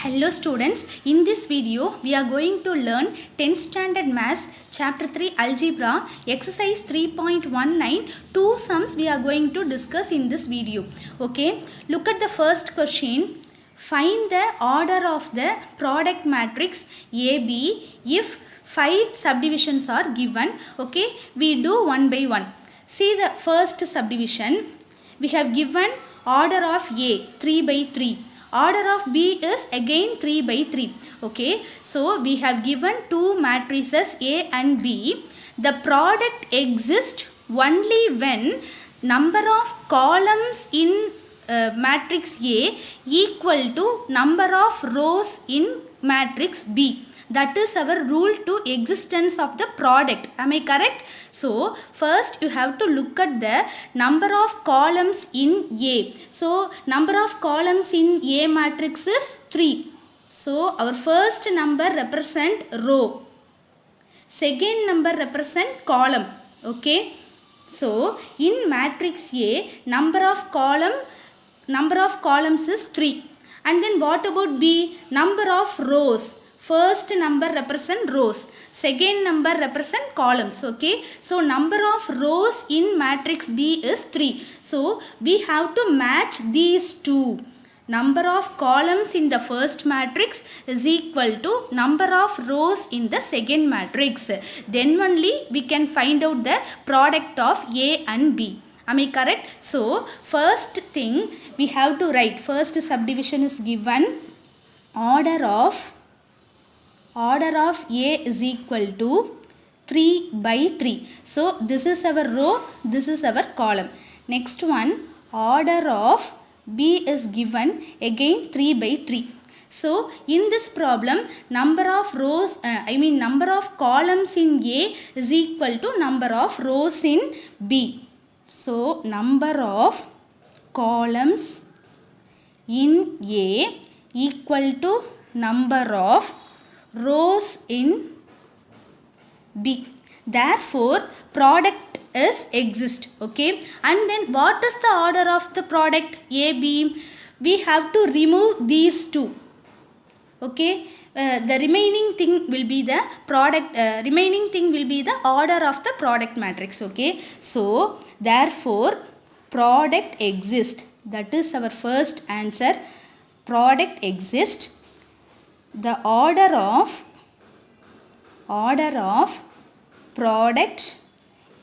Hello students, in this video we are going to learn 10th standard maths chapter 3 algebra exercise 3.19. Two sums we are going to discuss in this video. Okay, look at the first question. Find the order of the product matrix AB if 5 subdivisions are given. Okay, we do one by one. See the first subdivision. We have given order of A 3 by 3. Order of B is again 3 by 3. Okay, so we have given two matrices A and B. The product exists only when number of columns in matrix A equal to number of rows in matrix B. That is our rule to existence of the product. Am I correct? So first you have to look at the number of columns in A. So number of columns in A matrix is 3. So our first number represent row. Second number represent column. Okay. So in matrix A number of columns is 3. And then what about B? Number of rows. First number represent rows, second number represent columns. Okay, so number of rows in matrix B is 3. So we have to match these two. Number of columns in the first matrix is equal to number of rows in the second matrix. Then only we can find out the product of A and B. Am I correct? So first thing we have to write, first subdivision is given, order of A is equal to 3 by 3. So this is our row, this is our column. Next one, order of B is given again 3 by 3. So in this problem, number of rows, number of columns in A is equal to number of rows in B. So number of columns in A equal to number of rows in B. Therefore product is exist. Okay, and then what is the order of the product AB? We have to remove these two. Okay, the remaining thing will be the product, remaining thing will be the order of the product matrix. Okay, so therefore product exists. That is our first answer. Product exists. The order of product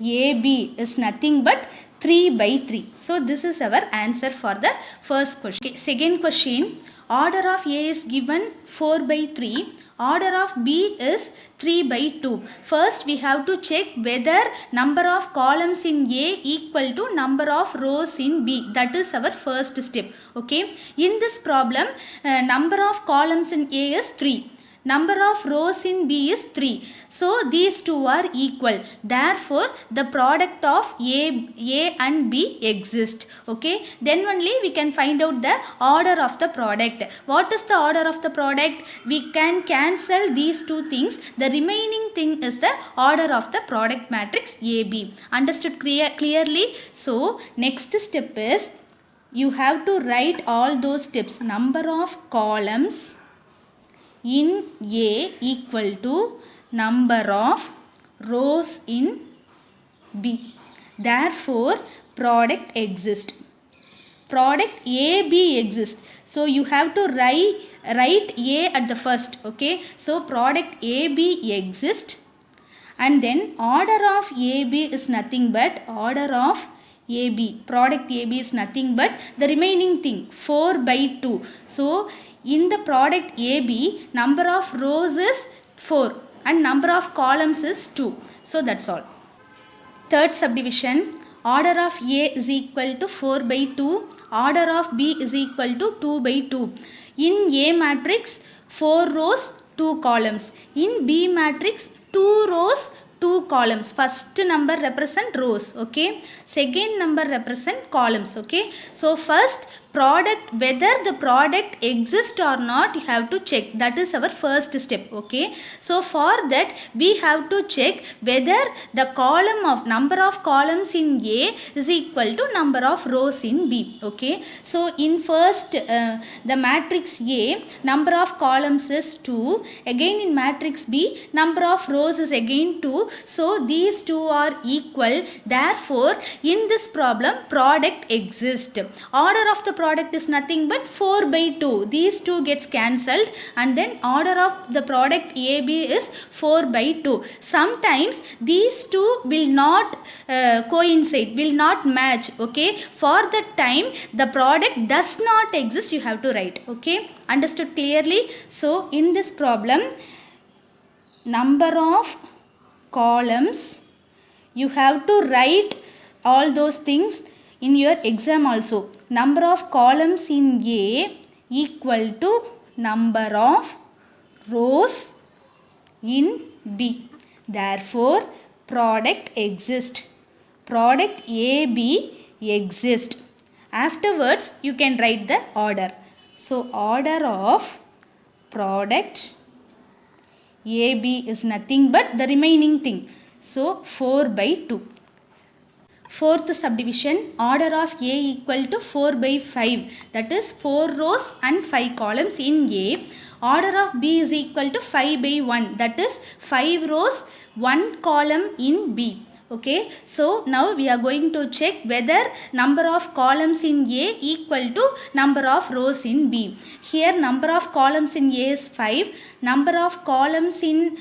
AB is nothing but 3 by 3. So this is our answer for the first question. Okay, second question, order of A is given 4 by 3. Order of B is 3 by 2. First we have to check whether number of columns in A equal to number of rows in B. That is our first step. Okay. In this problem, number of columns in A is 3. Number of rows in B is 3. So these two are equal. Therefore the product of A and B exist. Okay. Then only we can find out the order of the product. What is the order of the product? We can cancel these two things. The remaining thing is the order of the product matrix AB. Understood clearly? So next step is you have to write all those steps. Number of columns in A equal to number of rows in B. Therefore product exists. Product AB exists. So you have to write A at the first. Okay, so product AB exists, and then order of AB is nothing but order of AB. Product AB is nothing but the remaining thing 4 by 2. So in the product AB, number of rows is 4 and number of columns is 2. So that's all. Third subdivision, order of A is equal to 4 by 2. Order of B is equal to 2 by 2. In A matrix, 4 rows, 2 columns. In B matrix, 2 rows, 2 columns. First number represent rows. Okay. Second number represent columns. Okay. So first product, whether the product exists or not, you have to check. That is our first step. Okay, so for that we have to check whether the column of number of columns in A is equal to number of rows in B. Okay, so in first the matrix A, number of columns is 2. Again in matrix B, number of rows is again 2. So these two are equal. Therefore in this problem product exists. Order of the product is nothing but 4 by 2. These two gets cancelled, and then order of the product AB is 4 by 2. Sometimes these two will not coincide, will not match. Okay, for that time the product does not exist, you have to write. Okay, understood clearly? So in this problem, number of columns, you have to write all those things in your exam also. Number of columns in A equal to number of rows in B. Therefore product exists. Product AB exists. Afterwards you can write the order. So order of product AB is nothing but the remaining thing. So 4 by 2. Fourth subdivision, order of A equal to 4 by 5. That is 4 rows and 5 columns in A. Order of B is equal to 5 by 1. That is 5 rows, 1 column in B. Okay, so now we are going to check whether number of columns in A equal to number of rows in B. Here number of columns in A is 5. Number of columns in,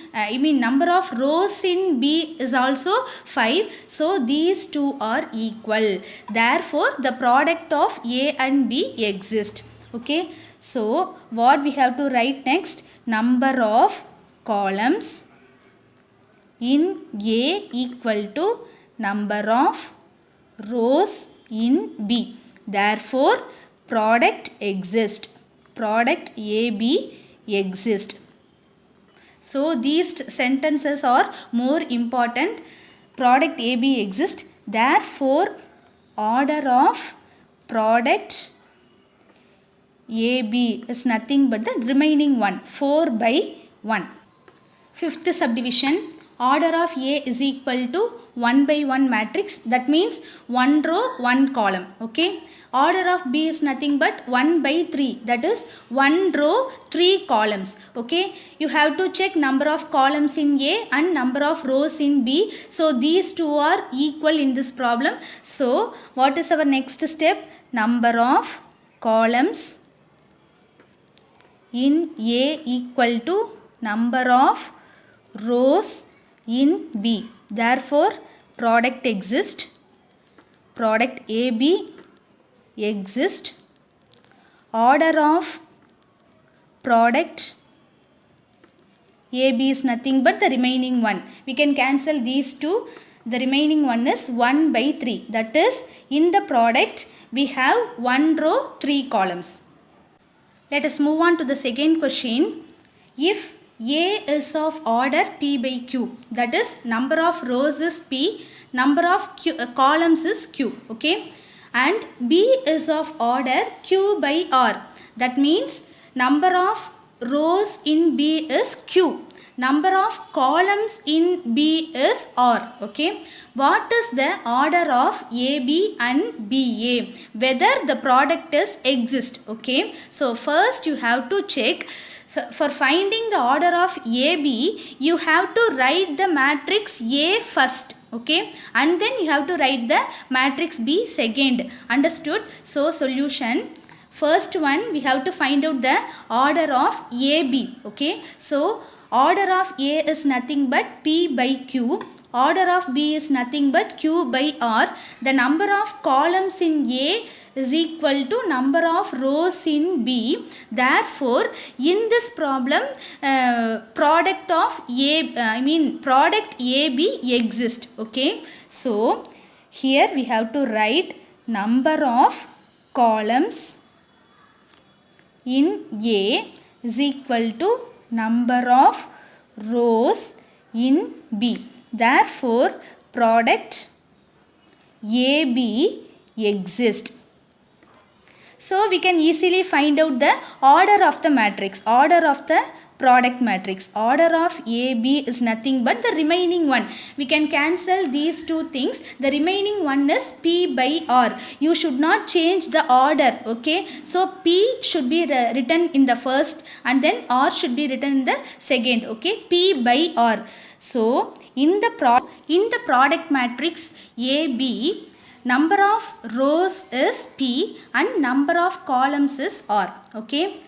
number of rows in B is also 5. So these two are equal. Therefore the product of A and B exists. Okay, so what we have to write next? Number of columns in A equal to number of rows in B. Therefore product exists. Product AB exists. So these sentences are more important. Product AB exists. Therefore order of product AB is nothing but the remaining one, 4 by 1. Fifth subdivision, order of A is equal to 1 by 1 matrix. That means 1 row, 1 column. Okay. Order of B is nothing but 1 by 3. That is 1 row, 3 columns. Okay. You have to check number of columns in A and number of rows in B. So these two are equal in this problem. So what is our next step? Number of columns in A equal to number of rows in B. Therefore product exists. Product AB exists. Order of product AB is nothing but the remaining one. We can cancel these two. The remaining one is 1 by 3. That is, in the product we have 1 row, 3 columns. Let us move on to the second question. If A is of order P by Q, that is number of rows is P, number of columns is Q. Okay. And B is of order Q by R. That means number of rows in B is Q. Number of columns in B is R. Okay. What is the order of AB and BA? Whether the product is exist. Okay. So first you have to check. So for finding the order of AB, you have to write the matrix A first. Okay, and then you have to write the matrix B second. Understood? So solution, first one we have to find out the order of AB. Okay, so order of A is nothing but P by Q. Order of B is nothing but Q by R. The number of columns in A is equal to number of rows in B. Therefore, in this problem, product of product AB exists. Okay. So, here we have to write number of columns in A is equal to number of rows in B. Therefore, product AB exists. So we can easily find out the order of the matrix, order of the product matrix. Order of A, B is nothing but the remaining one. We can cancel these two things. The remaining one is P by R. You should not change the order. Okay. So P should be written in the first and then R should be written in the second. Okay. P by R. So in the product matrix AB, number of rows is P and number of columns is R. Okay.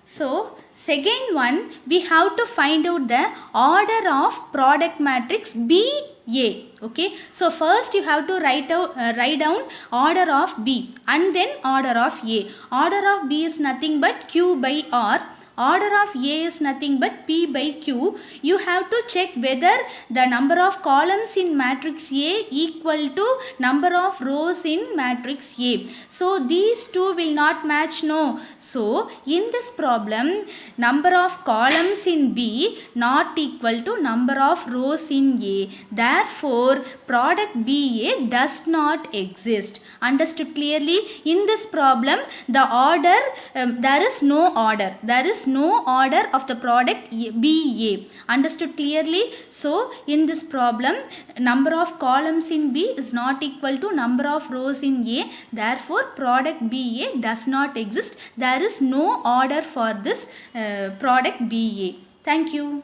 So second one, we have to find out the order of product matrix BA. Okay. So first you have to write down order of B and then order of A. Order of B is nothing but Q by R. Order of A is nothing but P by Q. You have to check whether the number of columns in matrix A equal to number of rows in matrix A. So these two will not match, no. So in this problem, number of columns in B not equal to number of rows in A. Therefore, product BA does not exist. Understood clearly? In this problem, the order, there is no order. There is no order of the product BA. Understood clearly? So in this problem, number of columns in B is not equal to number of rows in A. Therefore, product BA does not exist. There is no order for this product BA. Thank you.